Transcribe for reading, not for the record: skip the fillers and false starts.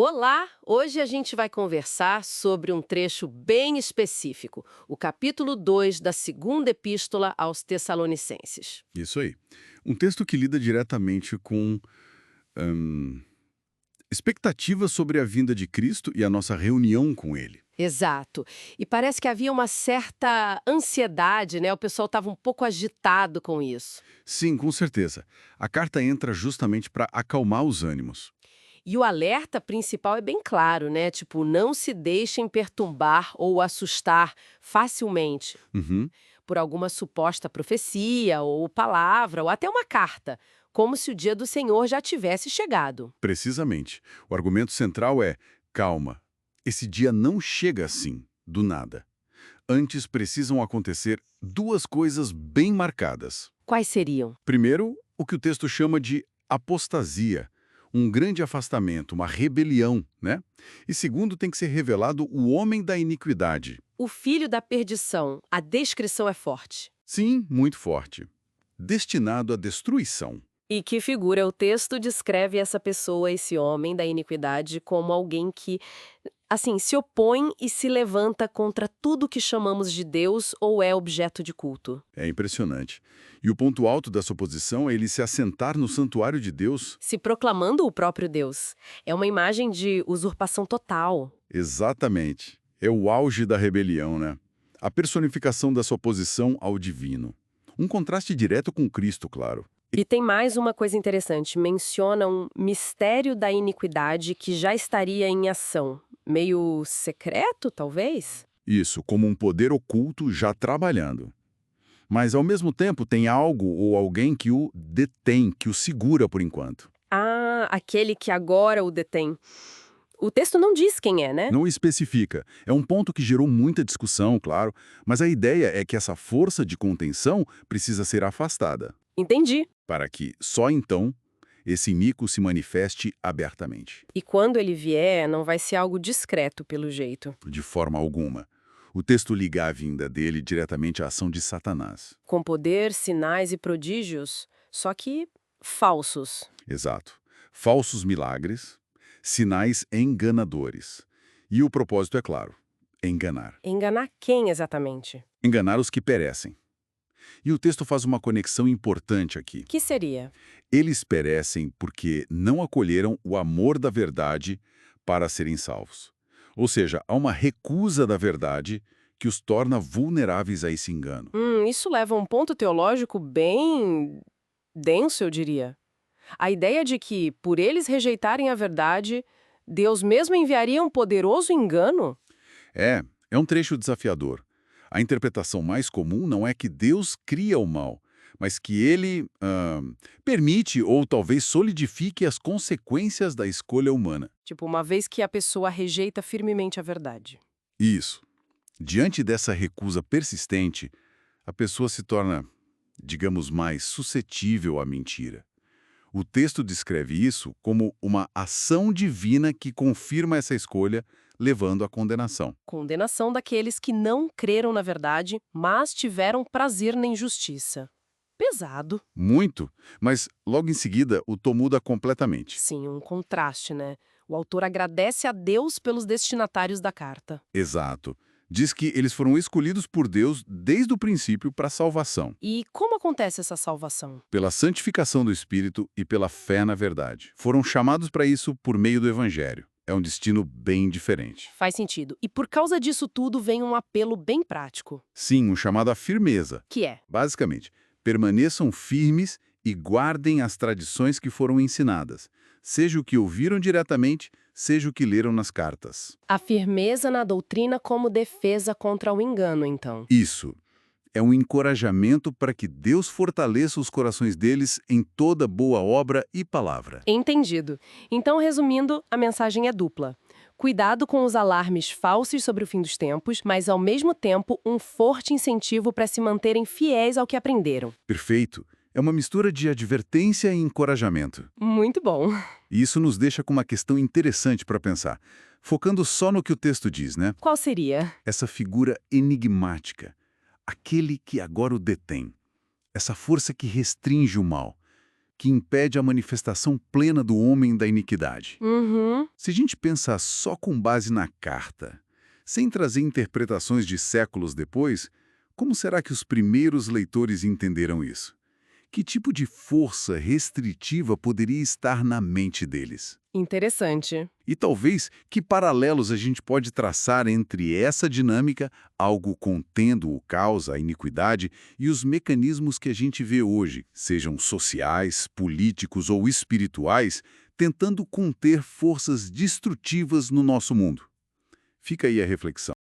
Olá! Hoje a gente vai conversar sobre um trecho bem específico, o capítulo 2 da segunda epístola aos Tessalonicenses. Isso aí. Um texto que lida diretamente com hum, expectativas sobre a vinda de Cristo e a nossa reunião com Ele. Exato. E parece que havia uma certa ansiedade, né? O pessoal estava um pouco agitado com isso. Sim, com certeza. A carta entra justamente para acalmar os ânimos. E o alerta principal é bem claro, né? Tipo, não se deixem perturbar ou assustar facilmente Uhum, por alguma suposta profecia ou palavra ou até uma carta, como se o dia do Senhor já tivesse chegado. precisamente. O argumento central é: calma, esse dia não chega assim, do nada. Antes precisam acontecer duas coisas bem marcadas. Quais seriam? Primeiro, o que o texto chama de apostasia, um grande afastamento, uma rebelião, né? E segundo, tem que ser revelado o homem da iniquidade. O filho da perdição. A descrição é forte. Sim, muito forte. Destinado à destruição. E que figura o texto descreve essa pessoa, esse homem da iniquidade, como alguém que, assim, se opõe e se levanta contra tudo que chamamos de Deus ou é objeto de culto, É impressionante. E o ponto alto dessa oposição é ele se assentar no santuário de Deus. se proclamando o próprio Deus. É uma imagem de usurpação total. Exatamente. É o auge da rebelião, né? A personificação dessa oposição ao divino. Um contraste direto com Cristo, claro. E tem mais uma coisa interessante, menciona um mistério da iniquidade que já estaria em ação. Meio secreto, talvez? Isso, como um poder oculto já trabalhando. Mas, ao mesmo tempo, tem algo ou alguém que o detém, que o segura por enquanto. Ah, aquele que agora o detém. O texto não diz quem é, né? Não especifica. É um ponto que gerou muita discussão, claro, mas a ideia é que essa força de contenção precisa ser afastada, Entendi. para que, só então, esse iníquo se manifeste abertamente. E quando ele vier, não vai ser algo discreto, pelo jeito. De forma alguma. O texto liga a vinda dele diretamente à ação de Satanás. Com poder, sinais e prodígios, só que falsos. Exato. Falsos milagres, sinais enganadores. E o propósito é claro: enganar. Enganar quem exatamente? Enganar os que perecem. E o texto faz uma conexão importante aqui. Que seria? Eles perecem porque não acolheram o amor da verdade para serem salvos. Ou seja, há uma recusa da verdade que os torna vulneráveis a esse engano. Isso leva a um ponto teológico bem denso, eu diria. A ideia de que, por eles rejeitarem a verdade, Deus mesmo enviaria um poderoso engano? É um trecho desafiador. A interpretação mais comum não é que Deus cria o mal, mas que ele permite ou talvez solidifique as consequências da escolha humana. Tipo, uma vez que a pessoa rejeita firmemente a verdade. Isso. Diante dessa recusa persistente, a pessoa se torna, digamos, mais suscetível à mentira. O texto descreve isso como uma ação divina que confirma essa escolha, levando à condenação. Condenação daqueles que não creram na verdade, mas tiveram prazer na injustiça. Pesado. Muito, mas logo em seguida o tom muda completamente. Sim, um contraste, né? O autor agradece a Deus pelos destinatários da carta. Exato. Diz que eles foram escolhidos por Deus desde o princípio para a salvação, E como acontece essa salvação? pela santificação do Espírito e pela fé na verdade. Foram chamados para isso por meio do Evangelho. É um destino bem diferente. Faz sentido. E por causa disso tudo vem um apelo bem prático, Sim, um chamado à firmeza. que é: Basicamente, permaneçam firmes e guardem as tradições que foram ensinadas, seja o que ouviram diretamente, seja o que leram nas cartas. a firmeza na doutrina como defesa contra o engano, então. Isso é um encorajamento para que Deus fortaleça os corações deles em toda boa obra e palavra. Entendido. Então, resumindo, a mensagem é dupla. Cuidado com os alarmes falsos sobre o fim dos tempos, mas ao mesmo tempo um forte incentivo para se manterem fiéis ao que aprenderam. Perfeito. É uma mistura de advertência e encorajamento. Muito bom. E isso nos deixa com uma questão interessante para pensar, focando só no que o texto diz, né? Qual seria? Essa figura enigmática, aquele que agora o detém, essa força que restringe o mal. que impede a manifestação plena do homem da iniquidade. Uhum. Se a gente pensar só com base na carta, sem trazer interpretações de séculos depois, como será que os primeiros leitores entenderam isso? Que tipo de força restritiva poderia estar na mente deles? Interessante. E talvez que paralelos a gente pode traçar entre essa dinâmica, algo contendo o caos, a iniquidade, e os mecanismos que a gente vê hoje, sejam sociais, políticos ou espirituais, tentando conter forças destrutivas no nosso mundo. Fica aí a reflexão.